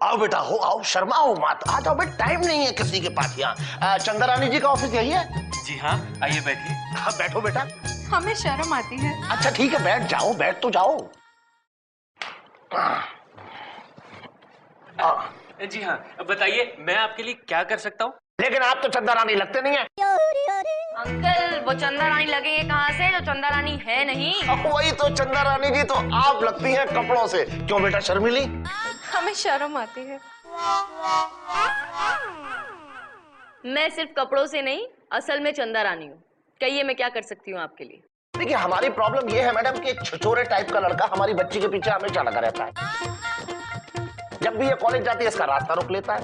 आओ बेटा, हो आओ, शर्माओ मत, आ जाओ बेटा, टाइम नहीं है किसी के पास यहाँ। चंदा रानी जी का ऑफिस यही है? जी हाँ, आइए बैठिए। हाँ बैठो बेटा। हमें शर्म आती है। अच्छा ठीक है, बैठ जाओ, बैठ तो जाओ। जी हाँ, बताइए मैं आपके लिए क्या कर सकता हूँ? लेकिन आप तो चंदा रानी लगते नहीं है। अंकल वो चंदा रानी लगेंगे कहाँ से, जो चंदा रानी है नहीं। वही तो चंदा रानी जी तो आप लगती हैं कपड़ों से। क्यों बेटा शर्मिली? हमें शर्म आती है। मैं सिर्फ कपड़ों से नहीं, असल में चंदा रानी हूँ। कहिए मैं क्या कर सकती हूँ आपके लिए। देखिए हमारी प्रॉब्लम ये है मैडम कि एक छिछोरे टाइप का लड़का हमारी बच्ची के पीछे हमेशा लगा रहता है। जब भी ये कॉलेज जाती है इसका रास्ता रोक लेता है,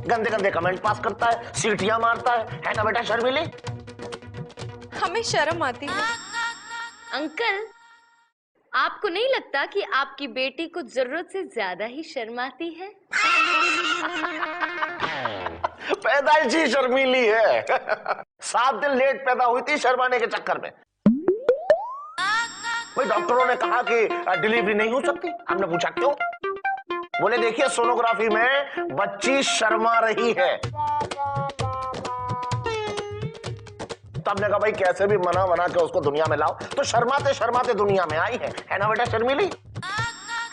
गंदे गंदे कमेंट पास करता है, सीटियां मारता है ना बेटा शर्मिली? हमें शर्म आती है। अंकल आपको नहीं लगता कि आपकी बेटी को जरूरत से ज्यादा ही शर्म आती है? पैदाइशी शर्मीली है। 7 दिन लेट पैदा हुई थी शर्माने के चक्कर में। भाई डॉक्टरों ने कहा कि डिलीवरी नहीं हो सकती। हमने पूछा क्यों? बोले देखिए सोनोग्राफी में बच्ची शर्मा रही है। तो हमने कहा भाई कैसे भी मना बना के उसको दुनिया में लाओ, तो शर्माते शर्माते दुनिया में आई है ना बेटा शर्मिली?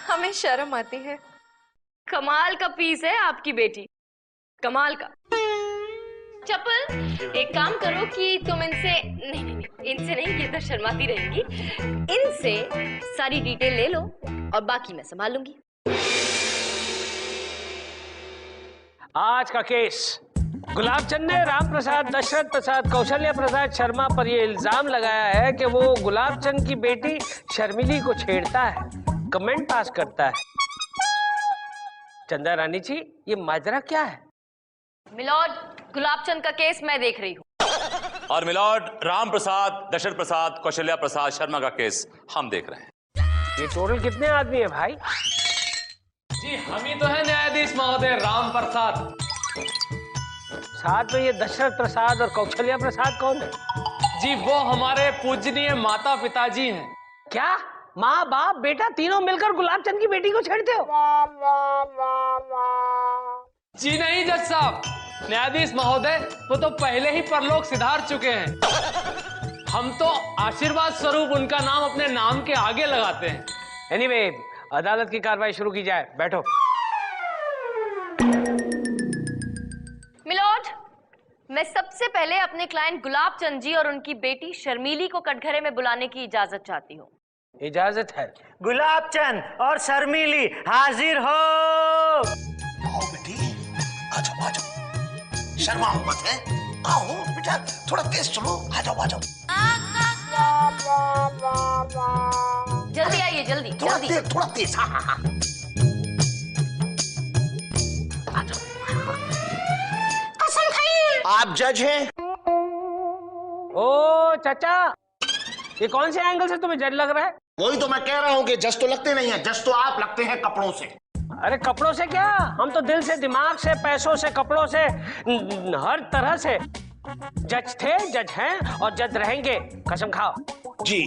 हमें शर्म आती है। कमाल का पीस है आपकी बेटी, कमाल का। चप्पल एक काम करो कि तुम इनसे नहीं, इनसे नहीं, ये तो शर्माती रहेंगी, इनसे सारी डिटेल ले लो और बाकी मैं संभाल लूंगी। आज का केस, गुलाबचंद ने राम प्रसाद, दशरथ प्रसाद, कौशल्या प्रसाद शर्मा पर यह इल्जाम लगाया है कि वो गुलाबचंद की बेटी शर्मिली को छेड़ता है, कमेंट पास करता है। चंदा रानी जी ये माजरा क्या है? मिलॉर्ड गुलाबचंद का केस मैं देख रही हूँ। और मिलॉर्ड राम प्रसाद, दशरथ प्रसाद, कौशल्या प्रसाद शर्मा का केस हम देख रहे हैं। ये टोटल कितने आदमी है भाई? जी हम ही तो है न्यायाधीश महोदय राम प्रसाद। साथ में ये दशरथ प्रसाद और कौशल्या प्रसाद कौन है? जी वो हमारे पूजनीय माता पिताजी हैं। क्या माँ बाप बेटा तीनों मिलकर गुलाबचंद की बेटी को छेड़ते हो? जी नहीं जज साहब, न्यायाधीश महोदय वो तो पहले ही परलोक सिधार चुके हैं। हम तो आशीर्वाद स्वरूप उनका नाम अपने नाम के आगे लगाते हैं। एनीवे, अदालत की कार्रवाई शुरू की जाए। बैठो। मिलॉर्ड मैं सबसे पहले अपने क्लाइंट गुलाबचंद जी और उनकी बेटी शर्मिली को कटघरे में बुलाने की इजाजत चाहती हूँ। इजाजत है। गुलाबचंद और शर्मिली हाजिर हो। आओ बेटी, आ जाओ, शर्माओ मत है, आओ बेटा, थोड़ा तेज चलो, आ जाओ। जल्दी आइए, जल्दी जल्दी। थोड़ा तेज, हाँ। आ जाओ। कसम खाइए। आप जज हैं? ओ चाचा, ये कौन से एंगल से तुम्हें जज लग रहा है? वही तो मैं कह रहा हूँ कि जज तो लगते नहीं है, जज तो आप लगते हैं कपड़ों से। अरे कपड़ों से क्या, हम तो दिल से, दिमाग से, पैसों से, कपड़ों से, हर तरह से जज थे, जज हैं और जज रहेंगे। कसम खाओ। जी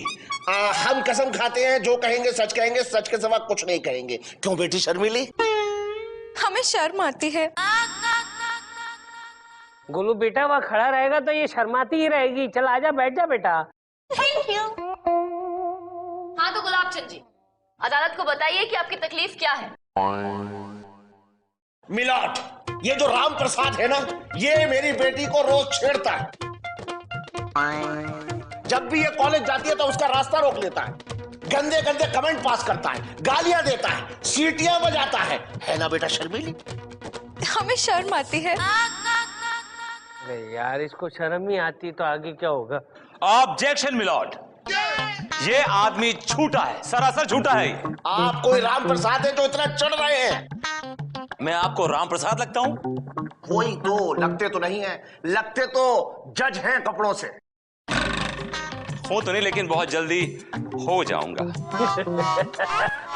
हम कसम खाते हैं, जो कहेंगे सच कहेंगे, सच के सिवा कुछ नहीं कहेंगे। क्यों बेटी शर्मिली? हमें शर्म आती है। गोलू बेटा वहाँ खड़ा रहेगा तो ये शर्माती ही रहेगी। चल आजा, बैठ जा बेटा। Thank you. हाँ तो गुलाबचंद जी, अदालत को बताइए कि आपकी तकलीफ क्या है। मिलॉर्ड, ये जो राम प्रसाद है ना, ये मेरी बेटी को रोज छेड़ता है। जब भी ये कॉलेज जाती है तो उसका रास्ता रोक लेता है, गंदे गंदे कमेंट पास करता है, गालियां देता है, सीटियां बजाता है ना बेटा शर्मिली? हमें शर्म आती है। अरे यार, इसको शर्म ही आती तो आगे क्या होगा? ऑब्जेक्शन मिलॉर्ड, ये आदमी झूठा है, सरासर झूठा है। आप कोई राम प्रसाद है जो इतना चढ़ रहे हैं? मैं आपको राम प्रसाद लगता हूं? कोई तो लगते तो नहीं है, लगते तो जज हैं कपड़ों से। हो तो नहीं, लेकिन बहुत जल्दी हो जाऊंगा।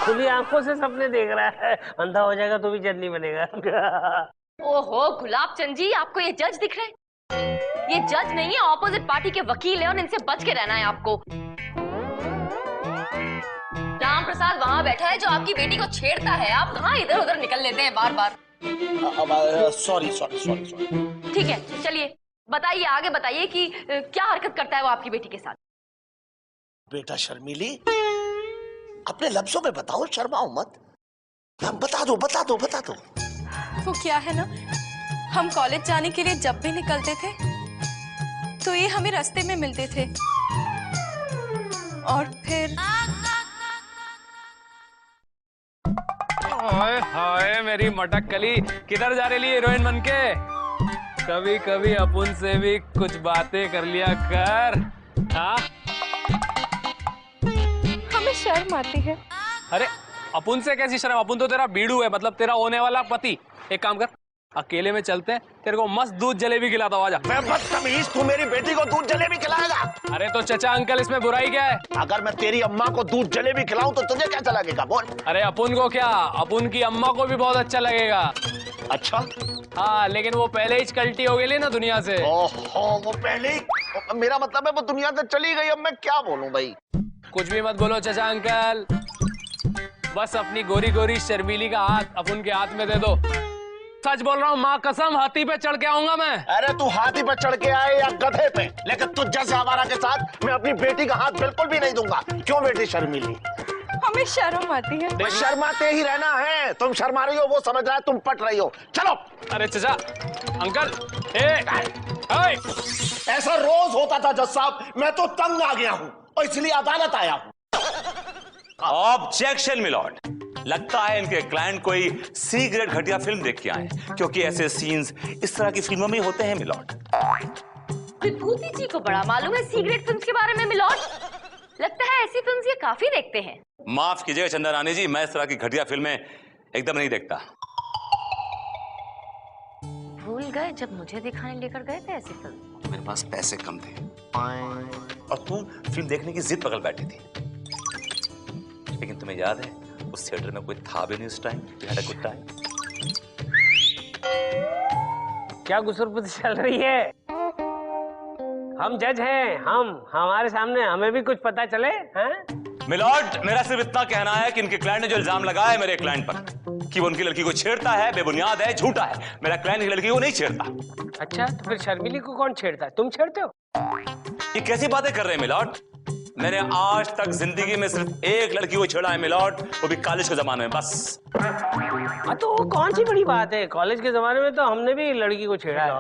खुली आंखों से सपने देख रहा है, अंधा हो जाएगा तो भी जज नहीं बनेगा। ओहो गुलाबचंद जी, आपको ये जज दिख रहे हैं? ये जज नहीं है, ऑपोजिट पार्टी के वकील है और इनसे बच के रहना है आपको। राम राम प्रसाद वहाँ बैठा है जो आपकी बेटी को छेड़ता है। आप कहाँ इधर उधर निकल लेते हैं बार बार। Sorry sorry sorry sorry. ठीक है, चलिए बताइए, आगे बताइए कि क्या हरकत करता है वो आपकी बेटी के साथ। बेटा शर्मीली, अपने लफ्जों में बताओ, शर्माओ मत। हाँ, बता दो बता दो बता दो। वो क्या है ना, हम कॉलेज जाने के लिए जब भी निकलते थे तो ये हमें रास्ते में मिलते थे और फिर हाय हाय मेरी मटक कली, किधर जा रही हीरोइन बनके? कभी कभी अपन से भी कुछ बातें कर लिया कर। हाँ, हमें शर्म आती है। अरे अपन से कैसी शर्म? अपन तो तेरा बीड़ू है, मतलब तेरा होने वाला पति। एक काम कर, अकेले में चलते हैं, तेरे को मस्त दूध जलेबी खिलाता हूँ, आजा। बदतमीज, तू मेरी बेटी को दूध जलेबी खिलाएगा? अरे तो चचा अंकल, इसमें बुराई क्या है? अगर मैं तेरी अम्मा को दूध जलेबी खिलाऊं तो तुझे कैसा लगेगा बोल? अरे अपन को क्या, अपन की अम्मा को भी बहुत अच्छा लगेगा। अच्छा हाँ, लेकिन वो पहले ही कल्टी हो गई ना दुनिया से। ओहो, वो पहले ही, मेरा मतलब है वो दुनिया से चली गई। अब मैं क्या बोलूं भाई? कुछ भी मत बोलो चचा अंकल, बस अपनी गोरी गोरी शर्मीली का हाथ अपन के हाथ में दे दो। सच बोल रहा हूँ, माँ कसम, हाथी पे चढ़ के आऊंगा मैं। अरे तू हाथी पे चढ़ के आए या गधे पे, लेकिन तुझ जैसे आवारा के साथ मैं अपनी बेटी का हाथ बिल्कुल भी नहीं दूंगा। क्यों बेटी शर्मीली? हमें शर्म आती है। शर्माते ही रहना है। तुम शर्मा रही हो, वो समझ रहा है तुम पट रही हो। चलो। अरे चचा अंकल, ऐसा रोज होता था जज साहब, मैं तो तंग आ गया हूँ और इसलिए अदालत आया हूँ। ऑब्जेक्शन मिलॉर्ड, लगता है इनके क्लाइंट कोई सी ग्रेड घटिया फिल्म देख के आए, क्योंकि ऐसे सीन्स इस तरह की फिल्मों में होते हैं मिलॉर्ड। विभूति जी को बड़ा मालूम है सी ग्रेड फिल्म्स के बारे में मिलॉर्ड। लगता है ऐसी फिल्म्स ये काफी देखते हैं। माफ कीजिएगा चंदा रानी जी, मैं इस तरह की घटिया फिल्में एकदम नहीं देखता। भूल गए जब मुझे दिखाने लेकर गए थे ऐसी फिल्म? मेरे पास पैसे कम थे और तुम फिल्म देखने की जिद पकड़ बैठी थी। लेकिन तुम्हें याद है उस थिएटर में कोई था भी नहीं उस टाइम। Good time. क्या गुसरपुर चल रही है? हम जज हैं, हमारे सामने हमें भी कुछ पता चले। हैं? मिलॉर्ड, मेरा सिर्फ इतना कहना है कि इनके क्लाइंट ने जो इल्जाम लगाया है मेरे क्लाइंट पर कि वो उनकी लड़की को छेड़ता है, बेबुनियाद है, झूठा है। मेरा क्लाइंट की लड़की को नहीं छेड़ता। अच्छा, तो फिर शर्मिली को कौन छेड़ता है? तुम छेड़ते हो? ये कैसी बातें कर रहे हैं मिलॉर्ड? मैंने आज तक जिंदगी में सिर्फ एक लड़की को छेड़ा है मिलॉर्ड, वो भी कॉलेज के जमाने में, बस। हाँ, तो वो कौन सी बड़ी बात है? कॉलेज के जमाने में तो हमने भी लड़की को छेड़ा है।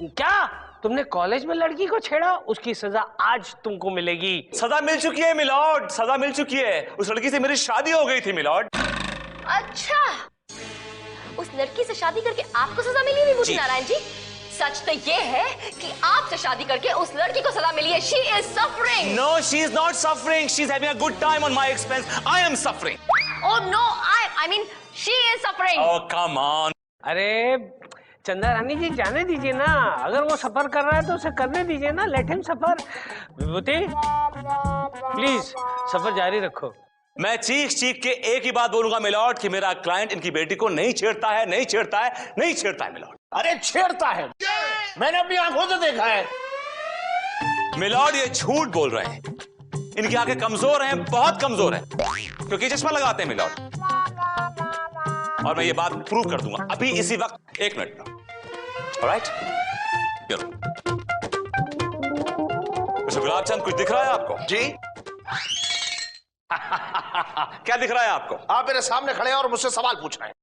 क्या तुमने कॉलेज में लड़की को छेड़ा? उसकी सजा आज तुमको मिलेगी। सजा मिल चुकी है मिलॉर्ड, सजा मिल चुकी है। उस लड़की से मेरी शादी हो गई थी मिलॉर्ड। अच्छा, उस लड़की से शादी करके आपको सजा मिली विभूति नारायण जी? सच तो ये है कि आपसे शादी करके उस लड़की को सजा मिली है। She is suffering. No, she is not suffering. She is having a good time on my expense. I am suffering. Oh no, I mean she is suffering. Oh come on. अरे चंदा रानी जी, जाने दीजिए ना। अगर वो सफर कर रहा है तो उसे करने दीजिए ना। Let him suffer. Vibhuti please suffer जारी रखो। मैं चीख चीख के एक ही बात बोलूंगा मिलॉर्ड कि मेरा क्लाइंट इनकी बेटी को नहीं छेड़ता है, नहीं छेड़ता है, नहीं छेड़ता है मिलॉर्ड। अरे छेड़ता है, मैंने अपनी आंखों से देखा है। मिलॉर्ड ये झूठ बोल रहे हैं। इनकी आंखें कमजोर हैं, बहुत कमजोर हैं, क्योंकि चश्मा लगाते हैं मिलॉर्ड। और मैं ये बात प्रूव कर दूंगा अभी इसी वक्त। 1 मिनट में। ऑलराइट? मिस्टर गुलाबचंद, कुछ दिख रहा है आपको? जी। क्या दिख रहा है आपको? आप मेरे सामने खड़े हैं और मुझसे सवाल पूछ रहे हैं।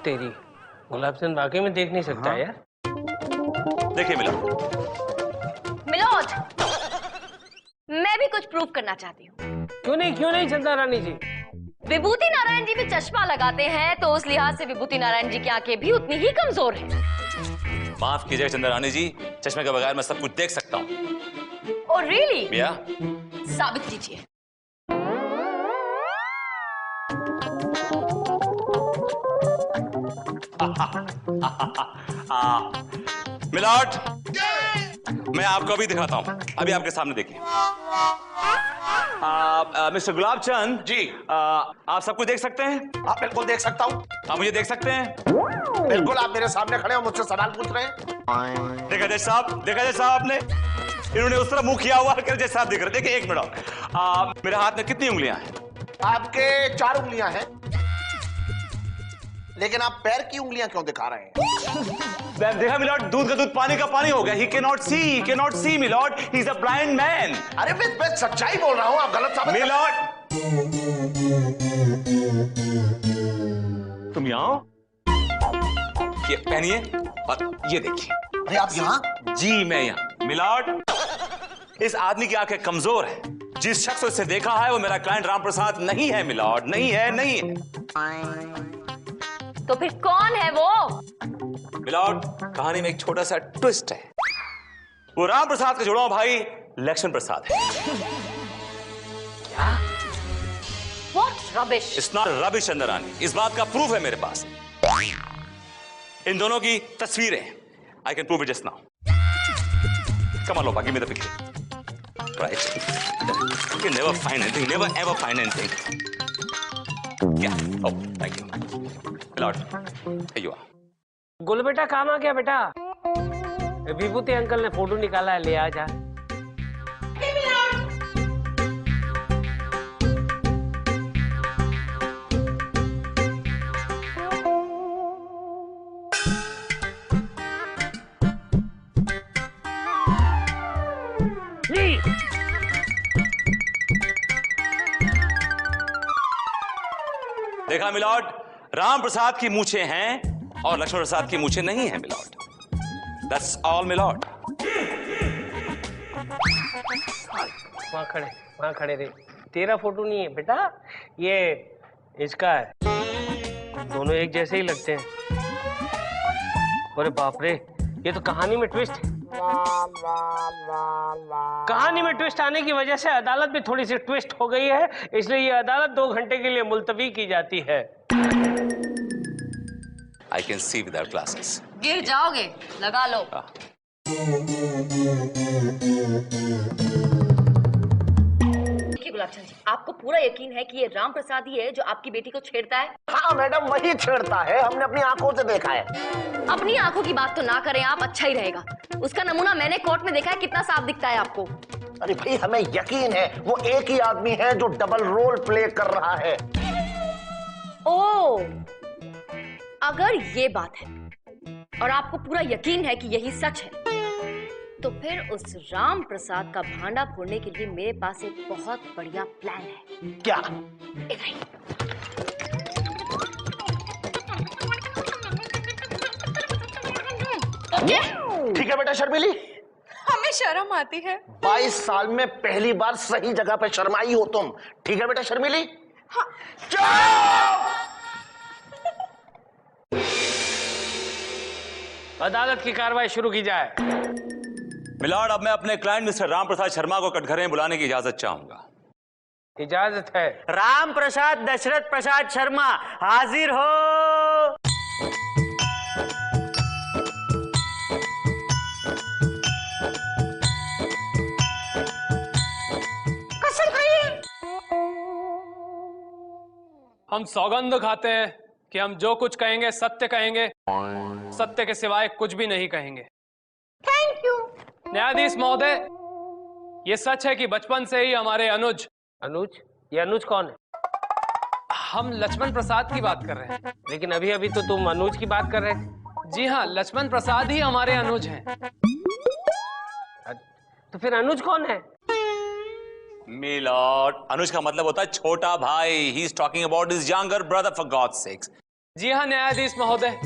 तेरी गुलाबचंद वाकई में देख नहीं सकता यार। देखिए मिलॉर्ड, मैं भी कुछ प्रूव करना चाहती हूँ। क्यों नहीं चंदा रानी जी? विभूति नारायण जी भी चश्मा लगाते हैं, तो उस लिहाज से विभूति नारायण जी की आंखें भी उतनी ही कमजोर हैं। माफ कीजिएगा चंदा रानी जी, चश्मे के बगैर मैं सब कुछ देख सकता हूँ। Oh really? भैया साबित कीजिए। मिलॉर्ड, मैं आपको अभी दिखाता हूं। अभी आपके सामने देखिए। मिस्टर गुलाबचंद जी। आप सब कुछ देख सकते हैं? आप बिल्कुल देख सकता हूँ। आप मुझे देख सकते हैं? बिल्कुल, आप मेरे सामने खड़े हो, मुझसे सवाल पूछ रहे हैं। देखा जज साहब, देखा जज साहब आपने? इन्होंने उस तरह मुंह किया हुआ है जैसे साफ दिख रहे। देखिए एक मिनट, मेरे हाथ में कितनी उंगलियां हैं? आपके 4 उंगलियां हैं, लेकिन आप पैर की उंगलियां क्यों दिखा रहे हैं? देखा मिलॉर्ड, दूध का दूध पानी का पानी हो गया। He cannot see milord, he is a blind man। अरे मैं सच्चाई बोल रहा हूं, आप गलत साबित मिलॉर्ड, तुम यहाँ आओ, ये पहनिए और ये देखिए। अरे आप यहाँ? जी मैं यहाँ। मिलॉर्ड, इस आदमी की आंखें कमजोर है। जिस शख्स को इसे देखा है वो मेरा क्लाइंट राम प्रसाद नहीं है मिलॉर्ड, नहीं है, नहीं है। तो फिर कौन है वो? मिलॉर्ड, कहानी में एक छोटा सा ट्विस्ट है। वो राम प्रसाद का जुड़वा भाई लक्ष्मण प्रसाद है। What rubbish? It's not rubbish Chandrani, इस बात का प्रूफ है मेरे पास। इन दोनों की तस्वीरें। I can prove it just now. Come on, Lopa, give me the picture. Right. You can never find anything, never ever find anything. Yeah. Oh, thank you. Lord, here you are. गुल बेटा काम आ गया बेटा। विभूति uncle ने photo निकाला है, ले आ जा। देखा मिलॉर्ड, राम प्रसाद की मूछें हैं और लक्ष्मण प्रसाद की मूछें नहीं हैं मिलॉर्ड। That's all milord. वहाँ खड़े रहे। तेरा फोटो नहीं है बेटा, ये इसका है। दोनों एक जैसे ही लगते हैं। अरे बाप रे, ये तो कहानी में ट्विस्ट है। कहानी में ट्विस्ट आने की वजह से अदालत में थोड़ी सी ट्विस्ट हो गई है, इसलिए ये अदालत 2 घंटे के लिए मुलतवी की जाती है। I can see without glasses. गिर जाओगे, लगा लो। देखिए गुलाबचंद जी, आपको पूरा यकीन है कि ये राम प्रसाद ही है जो आपकी बेटी को छेड़ता है? हाँ मैडम, वही छेड़ता है, हमने अपनी आंखों से देखा है। अपनी आंखों की बात तो ना करें आप, अच्छा ही रहेगा। उसका नमूना मैंने कोर्ट में देखा है, कितना साफ दिखता है आपको। अरे भाई, हमें यकीन है वो एक ही आदमी है जो डबल रोल प्ले कर रहा है। ओह, अगर ये बात है और आपको पूरा यकीन है कि यही सच है, तो फिर उस राम प्रसाद का भांडा फोड़ने के लिए मेरे पास एक बहुत बढ़िया प्लान है। क्या? इधर ही। ओके? ठीक है बेटा शर्मिली, हमें शर्म आती है। 22 साल में पहली बार सही जगह पे शर्माई हो तुम। ठीक है बेटा शर्मिली? हाँ। अदालत की कार्रवाई शुरू की जाए। मिलॉर्ड, अब मैं अपने क्लाइंट मिस्टर राम प्रसाद शर्मा को कटघरे में बुलाने की इजाजत चाहूंगा। इजाजत है। राम प्रसाद दशरथ प्रसाद शर्मा हाजिर हो। हम सौगंध खाते हैं कि हम जो कुछ कहेंगे सत्य कहेंगे, सत्य के सिवाय कुछ भी नहीं कहेंगे। Thank you. न्यायाधीश महोदय, ये सच है कि बचपन से ही हमारे अनुज। ये अनुज कौन है? हम लक्ष्मण प्रसाद की बात कर रहे हैं। लेकिन अभी अभी तो तुम अनुज की बात कर रहे थे। जी हाँ, लक्ष्मण प्रसाद ही हमारे अनुज हैं। तो फिर अनुज कौन है? मिलॉर्ड, अनुज का मतलब होता है छोटा भाई। He is talking about his younger brother for God's sex. जी हाँ न्यायाधीश महोदय,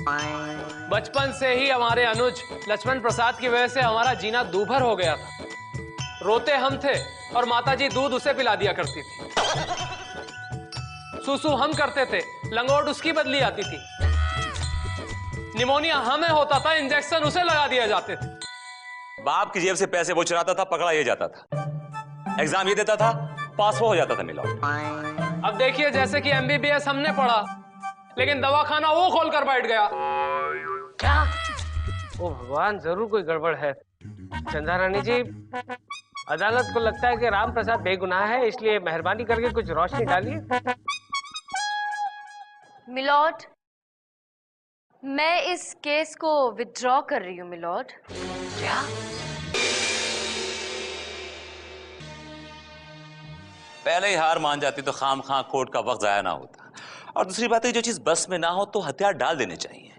बचपन से ही हमारे अनुज लक्ष्मण प्रसाद की वजह से हमारा जीना दूभर हो गया था। रोते हम थे और माताजी दूध उसे पिला दिया करती थी। सुसु हम करते थे, लंगोट उसकी बदली आती थी। निमोनिया हमें होता था, इंजेक्शन उसे लगा दिए जाते थे। बाप की जेब से पैसे वो चुराता था, पकड़ा ये जाता था। एग्जाम ये देता था, पास वो हो जाता था मिलॉर्ड। अब देखिए, जैसे कि MBBS हमने पढ़ा, लेकिन दवाखाना वो खोलकर बैठ गया। क्या? ओ भगवान, जरूर कोई गड़बड़ है। चंदा रानी जी, अदालत को लगता है कि राम प्रसाद बेगुनाह है, इसलिए मेहरबानी करके कुछ रोशनी डालिए। मिलॉर्ड, मैं इस केस को विथड्रॉ कर रही हूँ मिलॉर्ड। क्या? पहले ही हार मान जाती तो खाम खां कोर्ट का वक्त जाया ना होता। और दूसरी बात है, जो चीज बस में ना हो तो हथियार डाल देने चाहिए।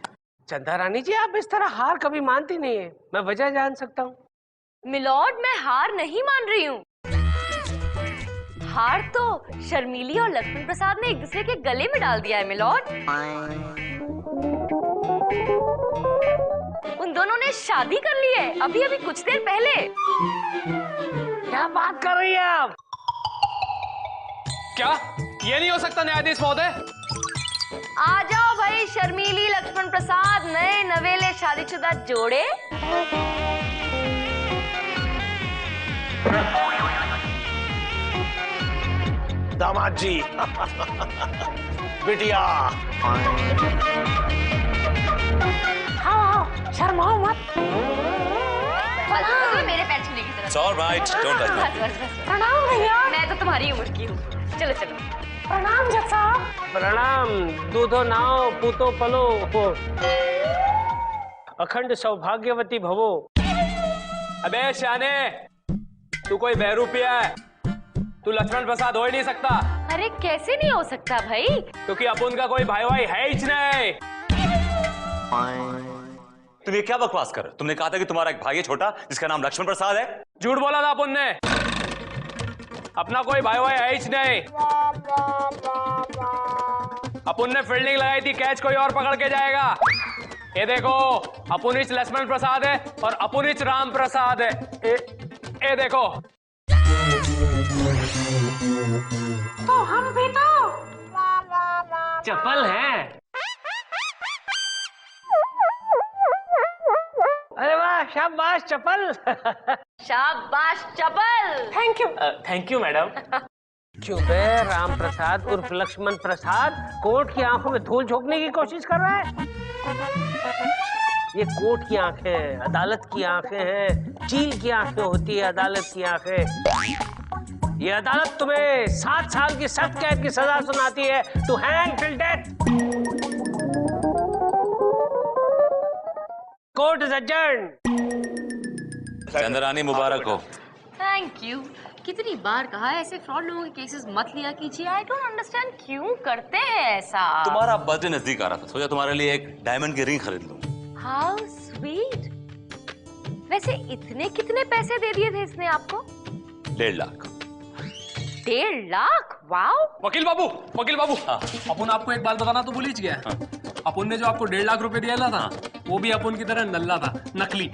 चंदा रानी जी, आप इस तरह हार कभी मानती नहीं है, मैं वजह जान सकता हूँ? मिलॉर्ड, मैं हार नहीं मान रही हूँ। हार तो शर्मीली और लक्ष्मण प्रसाद ने एक दूसरे के गले में डाल दिया है मिलॉर्ड। उन दोनों ने शादी कर ली है अभी अभी कुछ देर पहले। क्या बात कर रही है आप? क्या ये नहीं हो सकता न्यायाधीश महोदय? आ जाओ भाई शर्मीली लक्ष्मण प्रसाद, नए नवेले शादीशुदा जोड़े। दामाद जी बिटिया। शर्माओ मत। मेरे पैर छूने की तरफ। It's all right, don't touch me. बस। प्रणाम भैया। मैं तो तुम्हारी उम्र की हूँ। चलो चलो। प्रणाम जज साहब। प्रणाम। दूधो नाओ पूतो पलो हो, अखंड सौभाग्यवती भवो। अबे शाने, तू कोई बहरूपिया है? तू लक्ष्मण प्रसाद हो ही नहीं सकता। अरे कैसे नहीं हो सकता भाई? क्योंकि अपन का कोई भाई भाई है ही नहीं। तुम ये क्या बकवास कर रहे हो? तुमने कहा था कि तुम्हारा एक भाई है छोटा जिसका नाम लक्ष्मण प्रसाद है। झूठ बोला था अपन ने। अपना कोई भाई भाई है ही नहीं। अपन ने फील्डिंग लगाई थी, कैच कोई और पकड़ के जाएगा। ये देखो, अपुनिच लक्ष्मण प्रसाद है और अपुनिच राम प्रसाद है। ये देखो। तो हम भी तो चपल हैं। अरे वाह, शाबाश चपल। शाबाश चपल। Thank you madam. क्यों बे, राम प्रसाद उर्फ लक्ष्मण प्रसाद कोर्ट की आंखों में धूल झोंकने की कोशिश कर रहा है? ये कोर्ट की आंखें हैं, अदालत की आंखें हैं, चील की आंखें होती है अदालत की आंखें। ये अदालत तुम्हें 7 साल की सख्त कैद की सजा सुनाती है, to hang till death. Court is adjourned. Chandrani मुबारक हो। Thank you. कितनी बार कहा है ऐसे फ्रॉड लोगों के केसेस मत लिया कीजिए। आई डोंट अंडरस्टैंड क्यों करते हैं ऐसा। तुम्हारा बर्थडे नजदीक आ रहा था, सोचा तुम्हारे लिए एक डायमंड की रिंग खरीद लूं। How sweet. वैसे इतने कितने पैसे दे दिए थे इसने आपको? 1.5 लाख। 1.5 लाख? वाओ। वकील बाबू, वकील बाबू, हाँ। अपन आपको एक बात बताना तो भूल ही गया। हाँ। अपन ने जो आपको 1.5 लाख रुपए दिया था, वो भी अपन की तरह नल्ला था, नकली।